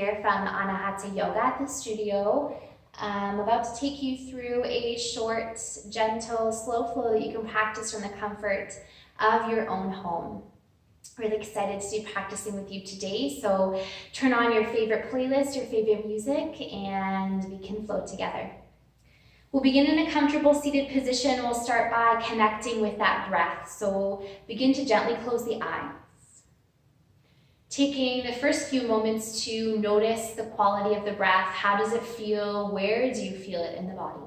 Here from Anahata Yoga at the studio. I'm about to take you through a short, gentle, slow flow that you can practice from the comfort of your own home. Really excited to be practicing with you today, so turn on your favorite playlist, your favorite music, and we can flow together. We'll begin in a comfortable seated position. We'll start by connecting with that breath, so begin to gently close the eyes. Taking the first few moments to notice the quality of the breath. How does it feel? Where do you feel it in the body?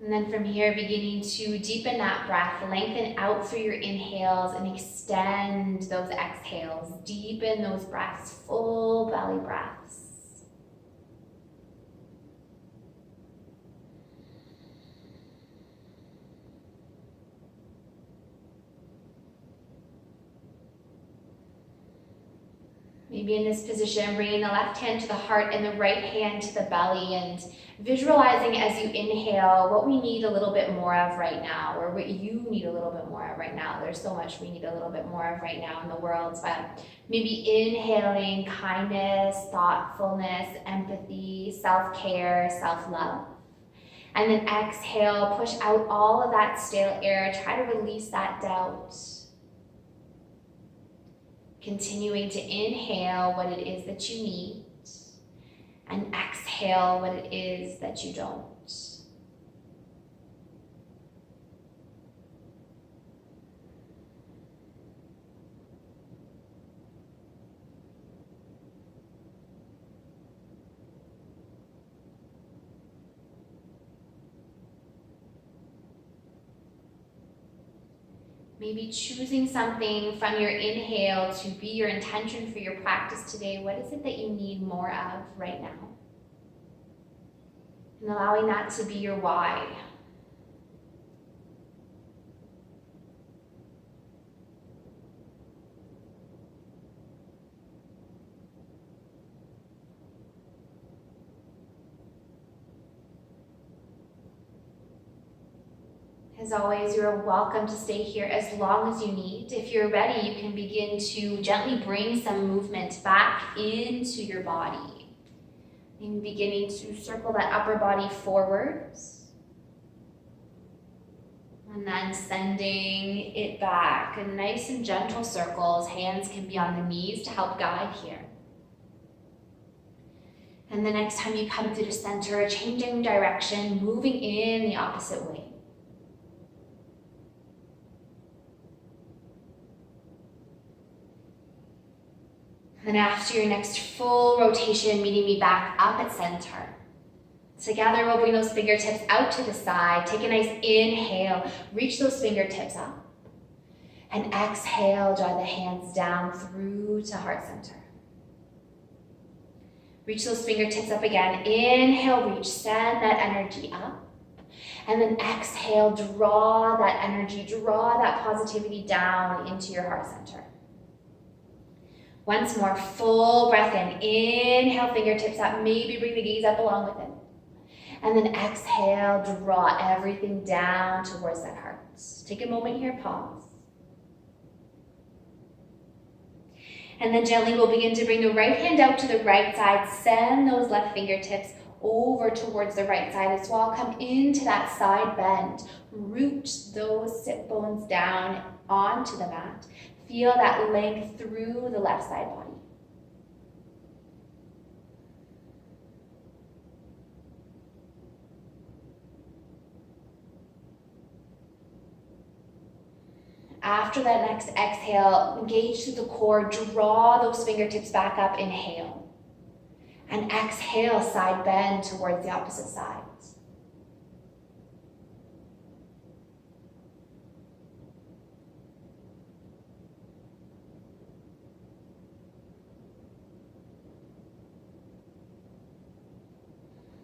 And then from here, beginning to deepen that breath, lengthen out through your inhales and extend those exhales. Deepen those breaths, full belly breaths. Maybe in this position, bringing the left hand to the heart and the right hand to the belly, and visualizing as you inhale what we need a little bit more of right now, or what you need a little bit more of right now. There's so much we need a little bit more of right now in the world, but maybe inhaling kindness, thoughtfulness, empathy, self-care, self-love. And then exhale, push out all of that stale air, try to release that doubt. Continuing to inhale what it is that you need and exhale what it is that you don't. Maybe choosing something from your inhale to be your intention for your practice today. What is it that you need more of right now? And allowing that to be your why. As always, you're welcome to stay here as long as you need. If you're ready, you can begin to gently bring some movement back into your body. And beginning to circle that upper body forwards. And then sending it back. And nice and gentle circles. Hands can be on the knees to help guide here. And the next time you come through the center, changing direction, moving in the opposite way. And after your next full rotation, meeting me back up at center. Together, we'll bring those fingertips out to the side. Take a nice inhale, reach those fingertips up. And exhale, draw the hands down through to heart center. Reach those fingertips up again. Inhale, reach, send that energy up. And then exhale, draw that energy, draw that positivity down into your heart center. Once more, full breath in. Inhale, fingertips up. Maybe bring the gaze up along with it. And then exhale, draw everything down towards that heart. Take a moment here, pause. And then gently we'll begin to bring the right hand out to the right side. Send those left fingertips over towards the right side as well. Come into that side bend. Root those sit bones down onto the mat. Feel that length through the left side body. After that next exhale, engage through the core, draw those fingertips back up, inhale. And exhale, side bend towards the opposite side.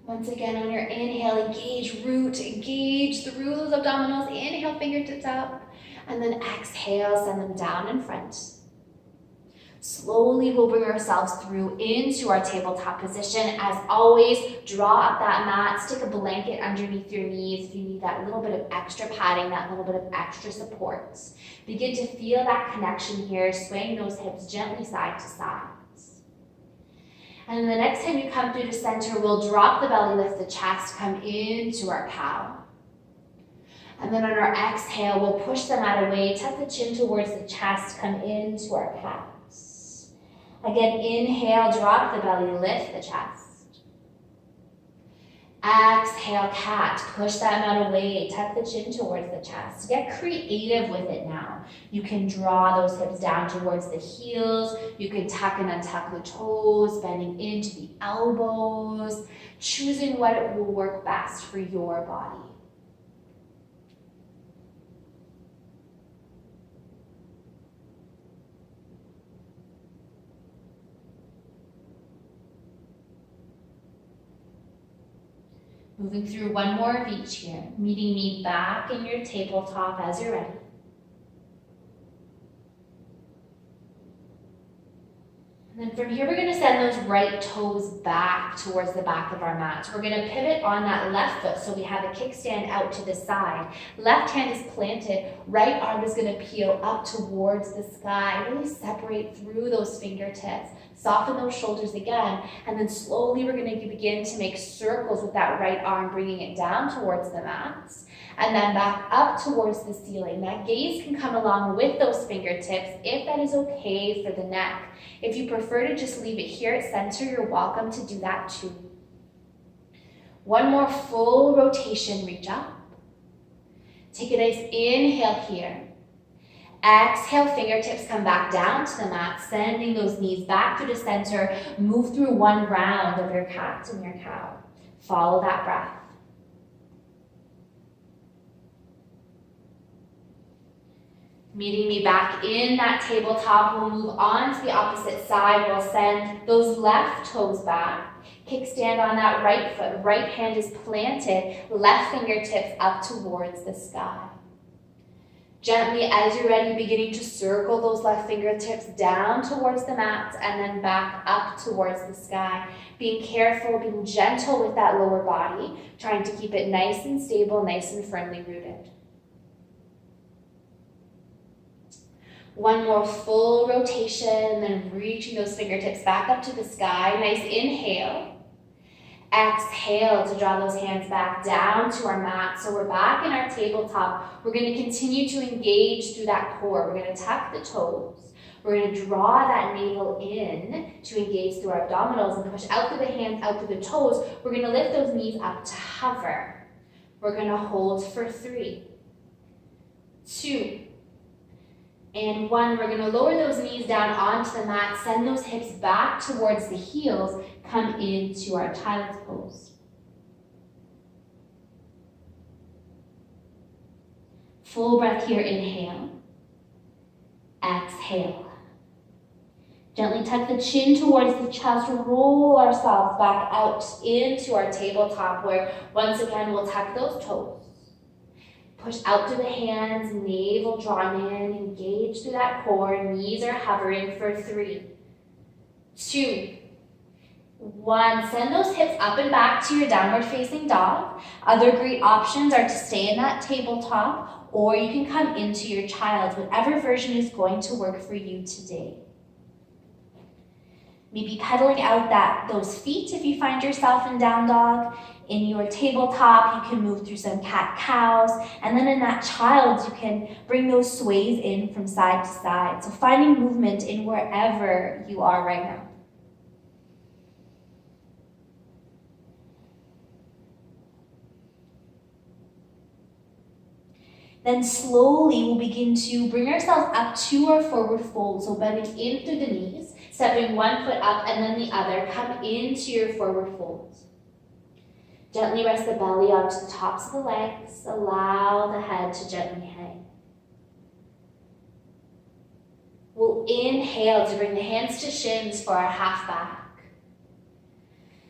Once again, on your inhale, engage root, engage through those abdominals. Inhale, fingertips up, and then exhale, send them down in front. Slowly, we'll bring ourselves through into our tabletop position. As always, draw up that mat, stick a blanket underneath your knees if you need that little bit of extra padding, that little bit of extra support. Begin to feel that connection here, swaying those hips gently side to side. And then the next time you come through to center, we'll drop the belly, lift the chest, come into our cow. And then on our exhale, we'll push the mat away, tuck the chin towards the chest, come into our calves. Again, inhale, drop the belly, lift the chest. Exhale, cat, push that mat away, tuck the chin towards the chest. Get creative with it now. You can draw those hips down towards the heels. You can tuck and untuck the toes, bending into the elbows, choosing what will work best for your body. Moving through one more of each here, meeting me back in your tabletop as you're ready. And then from here, we're going to send those right toes back towards the back of our mat. We're going to pivot on that left foot, so we have a kickstand out to the side. Left hand is planted, right arm is going to peel up towards the sky. Really separate through those fingertips. Soften those shoulders again, and then slowly we're going to begin to make circles with that right arm, bringing it down towards the mat, and then back up towards the ceiling. That gaze can come along with those fingertips if that is okay for the neck. If you prefer to just leave it here at center, you're welcome to do that too. One more full rotation, reach up. Take a nice inhale here. Exhale, fingertips come back down to the mat, sending those knees back through the center. Move through one round of your cat and your cow. Follow that breath. Meeting me back in that tabletop, we'll move on to the opposite side. We'll send those left toes back. Kickstand on that right foot. Right hand is planted. Left fingertips up towards the sky. Gently, as you're ready, beginning to circle those left fingertips down towards the mat and then back up towards the sky. Being careful, being gentle with that lower body, trying to keep it nice and stable, nice and firmly rooted. One more full rotation, then reaching those fingertips back up to the sky. Nice inhale. Exhale to draw those hands back down to our mat. So we're back in our tabletop. We're going to continue to engage through that core. We're going to tuck the toes. We're going to draw that navel in to engage through our abdominals and push out through the hands, out through the toes. We're going to lift those knees up to hover. We're going to hold for 3, 2, and 1. We're going to lower those knees down onto the mat, send those hips back towards the heels, come into our child's pose. Full breath here, inhale. Exhale. Gently tuck the chin towards the chest, roll ourselves back out into our tabletop where once again we'll tuck those toes. Push out through the hands, navel drawn in, engage through that core, knees are hovering for 3, 2, 1. Send those hips up and back to your downward facing dog. Other great options are to stay in that tabletop, or you can come into your child's, whatever version is going to work for you today. Maybe pedaling out those feet if you find yourself in down dog. In your tabletop, you can move through some cat-cows. And then in that child's, you can bring those sways in from side to side. So finding movement in wherever you are right now. Then slowly we'll begin to bring ourselves up to our forward fold. So bending in through the knees, stepping one foot up and then the other. Come into your forward fold. Gently rest the belly onto the tops of the legs. Allow the head to gently hang. We'll inhale to bring the hands to shins for our half back.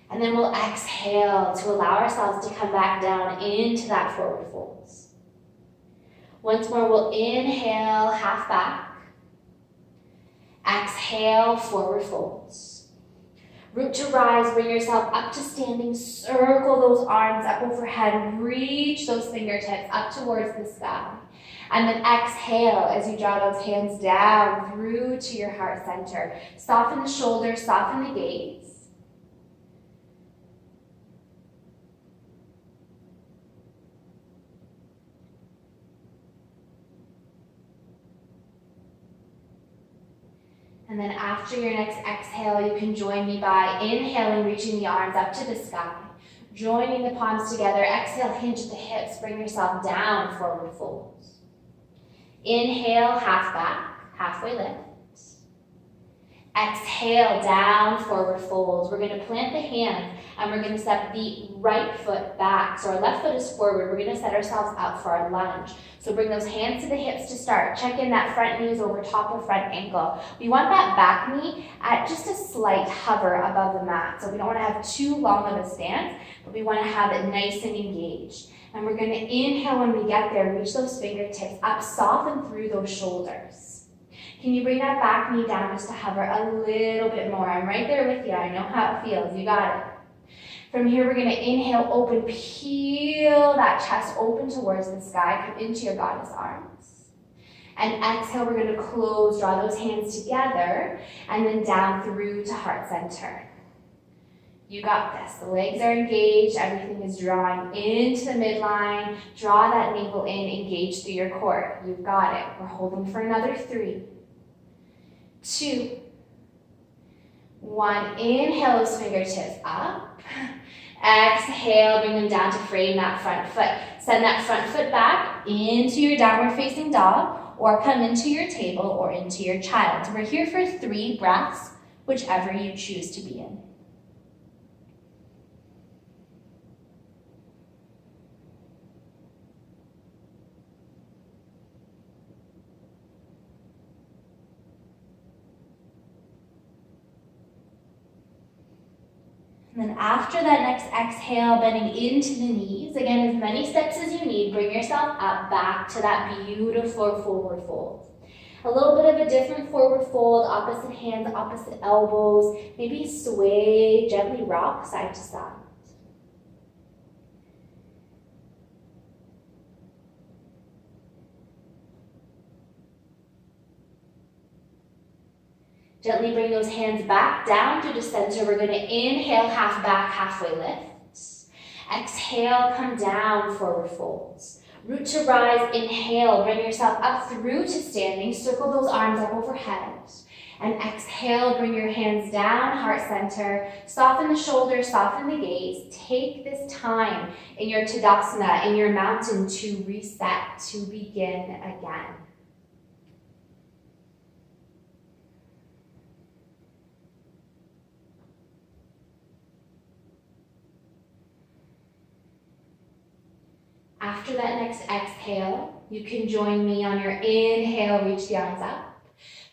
And then we'll exhale to allow ourselves to come back down into that forward fold. Once more, we'll inhale, half back. Exhale, forward folds. Root to rise, bring yourself up to standing. Circle those arms up overhead. Reach those fingertips up towards the sky. And then exhale as you draw those hands down through to your heart center. Soften the shoulders, soften the gaze. And then after your next exhale, you can join me by inhaling, reaching the arms up to the sky. Joining the palms together, exhale, hinge at the hips, bring yourself down, forward folds. Inhale, half back, halfway lift. Exhale, down, forward folds. We're going to plant the hands and we're going to step the right foot back. So our left foot is forward. We're going to set ourselves up for our lunge. So bring those hands to the hips to start. Check in that front knee is over top of front ankle. We want that back knee at just a slight hover above the mat. So we don't want to have too long of a stance, but we want to have it nice and engaged. And we're going to inhale when we get there. Reach those fingertips up, soften through those shoulders. Can you bring that back knee down just to hover a little bit more? I'm right there with you. I know how it feels. You got it. From here, we're going to inhale, open, peel that chest open towards the sky. Come into your goddess arms. And exhale, we're going to close, draw those hands together, and then down through to heart center. You got this. The legs are engaged. Everything is drawing into the midline. Draw that navel in, engage through your core. You've got it. We're holding for another 3, 2, 1. Inhale those fingertips up. Exhale, bring them down to frame that front foot. Send that front foot back into your downward facing dog, or come into your table or into your child. So we're here for 3 breaths, whichever you choose to be in. And then after that next exhale, bending into the knees. Again, as many steps as you need, bring yourself up back to that beautiful forward fold. A little bit of a different forward fold, opposite hands, opposite elbows. Maybe sway, gently rock side to side. Gently bring those hands back down to the center. We're going to inhale, half back, halfway lift. Exhale, come down, forward folds. Root to rise, inhale, bring yourself up through to standing. Circle those arms up overhead. And exhale, bring your hands down, heart center. Soften the shoulders, soften the gaze. Take this time in your Tadasana, in your mountain, to reset, to begin again. After that next exhale, you can join me on your inhale, reach the arms up.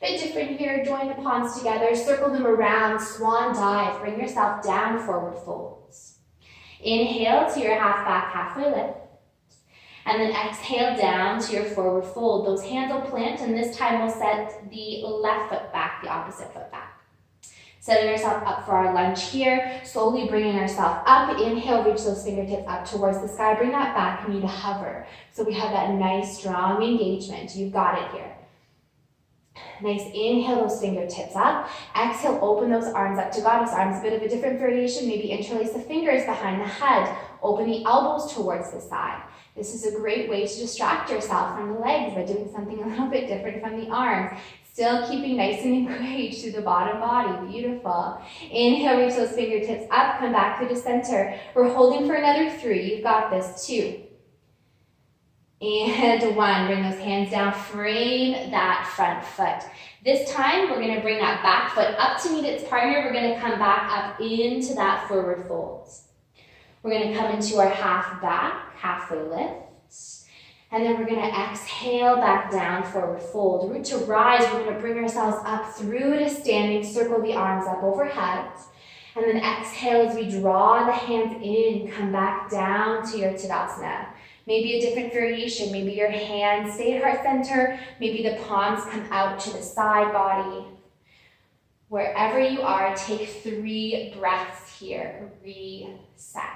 Bit different here, join the palms together, circle them around, swan dive, bring yourself down, forward folds. Inhale to your half back, halfway lift. And then exhale down to your forward fold. Those hands will plant, and this time we'll set the left foot back, the opposite foot back. Setting ourselves up for our lunge here, slowly bringing ourselves up. Inhale, reach those fingertips up towards the sky. Bring that back knee to hover. So we have that nice, strong engagement. You've got it here. Nice, inhale those fingertips up. Exhale, open those arms up to goddess arms. A bit of a different variation. Maybe interlace the fingers behind the head. Open the elbows towards the side. This is a great way to distract yourself from the legs by doing something a little bit different from the arms. Still keeping nice and engaged through the bottom body. Beautiful. Inhale, reach those fingertips up. Come back through the center. We're holding for another 3. You've got this. 2. And 1. Bring those hands down. Frame that front foot. This time, we're going to bring that back foot up to meet its partner. We're going to come back up into that forward fold. We're going to come into our half back, halfway lift. And then we're going to exhale back down, forward fold. Root to rise, we're going to bring ourselves up through to standing, circle the arms up overhead. And then exhale as we draw the hands in, come back down to your Tadasana. Maybe a different variation, maybe your hands stay at heart center, maybe the palms come out to the side body. Wherever you are, take 3 breaths here. Reset.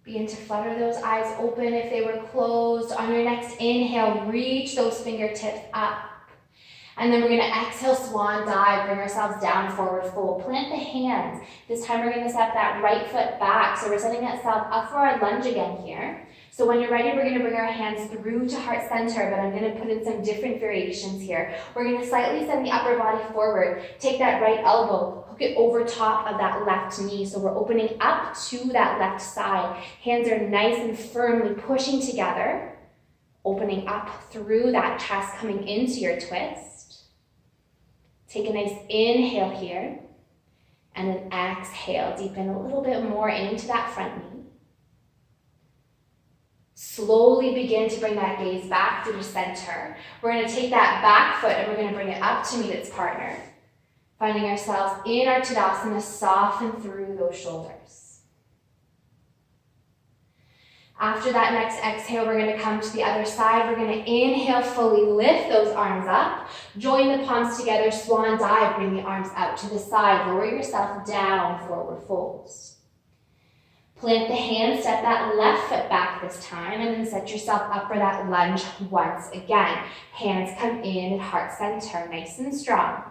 Begin to flutter those eyes open if they were closed. On your next inhale, reach those fingertips up. And then we're going to exhale, swan dive, bring ourselves down, forward fold. Plant the hands. This time we're going to step that right foot back. So we're setting ourselves up for our lunge again here. So when you're ready, we're going to bring our hands through to heart center, but I'm going to put in some different variations here. We're going to slightly send the upper body forward. Take that right elbow, hook it over top of that left knee. So we're opening up to that left side. Hands are nice and firmly pushing together, opening up through that chest, coming into your twist. Take a nice inhale here, and an exhale. Deepen a little bit more into that front knee. Slowly begin to bring that gaze back through the center. We're going to take that back foot and we're going to bring it up to meet its partner. Finding ourselves in our Tadasana, soften through those shoulders. After that next exhale, we're going to come to the other side. We're going to inhale, fully lift those arms up. Join the palms together, swan dive, bring the arms out to the side. Lower yourself down, forward folds. Plant the hands, step that left foot back this time, and then set yourself up for that lunge once again. Hands come in at heart center, nice and strong.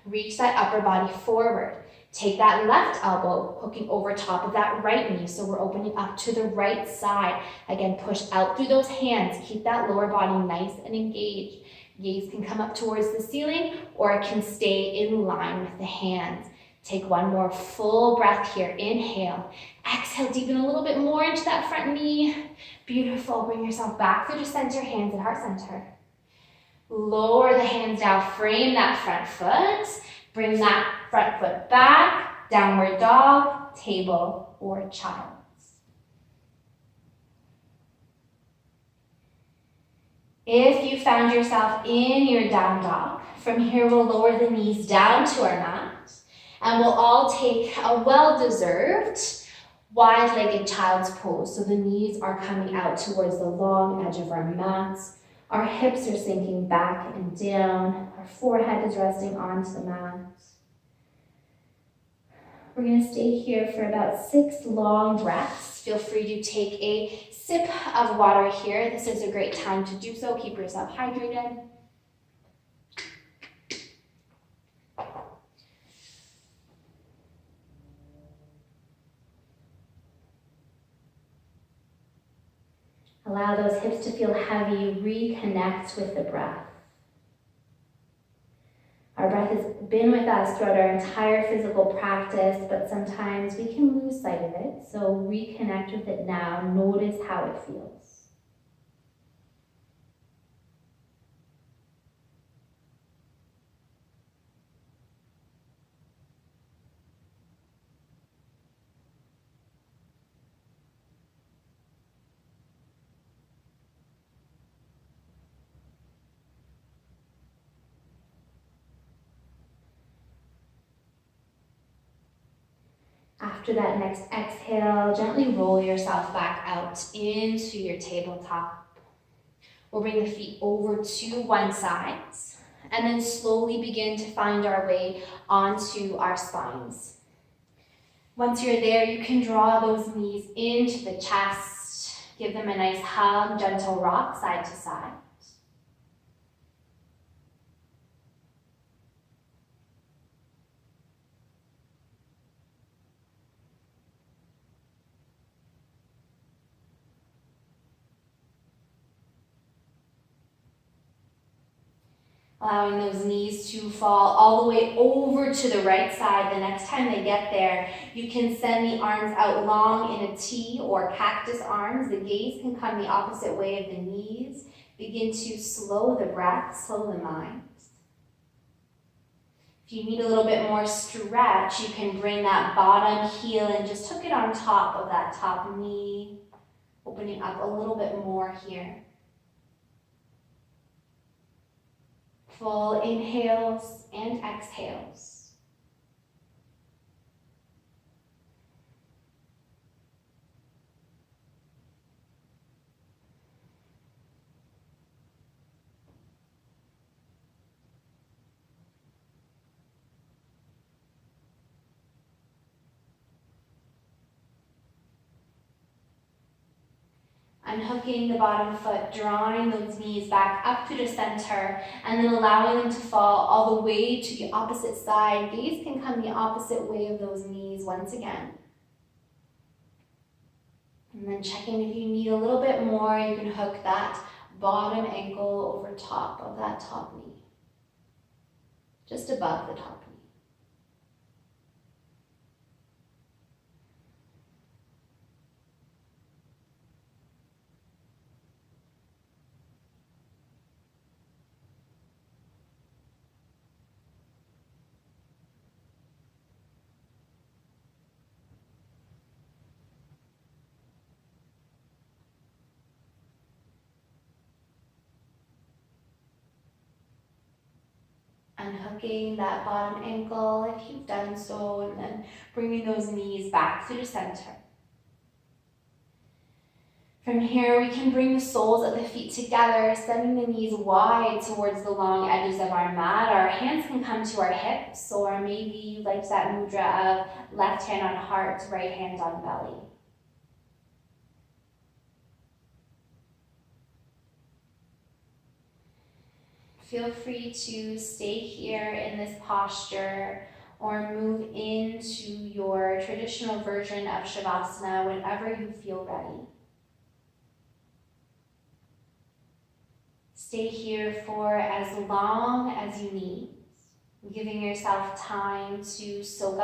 Reach that upper body forward. Take that left elbow, hooking over top of that right knee, so we're opening up to the right side. Again, push out through those hands. Keep that lower body nice and engaged. Gaze can come up towards the ceiling, or it can stay in line with the hands. Take one more full breath here. Inhale. Exhale, deepen a little bit more into that front knee. Beautiful. Bring yourself back through the center, hands at heart center. Lower the hands down, frame that front foot. Bring that front foot back, downward dog, table, or child. If you found yourself in your down dog, from here we'll lower the knees down to our mat. And we'll all take a well-deserved wide-legged child's pose. So the knees are coming out towards the long edge of our mats. Our hips are sinking back and down. Our forehead is resting onto the mat. We're going to stay here for about 6 long breaths. Feel free to take a sip of water here. This is a great time to do so. Keep yourself hydrated. Allow those hips to feel heavy. Reconnect with the breath. Our breath has been with us throughout our entire physical practice, but sometimes we can lose sight of it. So reconnect with it now. Notice how it feels. After that next exhale, gently roll yourself back out into your tabletop. We'll bring the feet over to one side and then slowly begin to find our way onto our spines. Once you're there, you can draw those knees into the chest. Give them a nice hug, gentle rock side to side. Allowing those knees to fall all the way over to the right side. The next time they get there, you can send the arms out long in a T or cactus arms. The gaze can come the opposite way of the knees. Begin to slow the breath, slow the mind. If you need a little bit more stretch, you can bring that bottom heel and just hook it on top of that top knee, opening up a little bit more here. Full inhales and exhales. Unhooking the bottom foot, drawing those knees back up to the center, and then allowing them to fall all the way to the opposite side. Gaze can come the opposite way of those knees once again. And then checking if you need a little bit more, you can hook that bottom ankle over top of that top knee, just above the top knee. Unhooking that bottom ankle if you've done so, and then bringing those knees back to the center. From here, we can bring the soles of the feet together, sending the knees wide towards the long edges of our mat. Our hands can come to our hips, or maybe you like that mudra of left hand on heart, right hand on belly. Feel free to stay here in this posture or move into your traditional version of Shavasana whenever you feel ready. Stay here for as long as you need, giving yourself time to soak up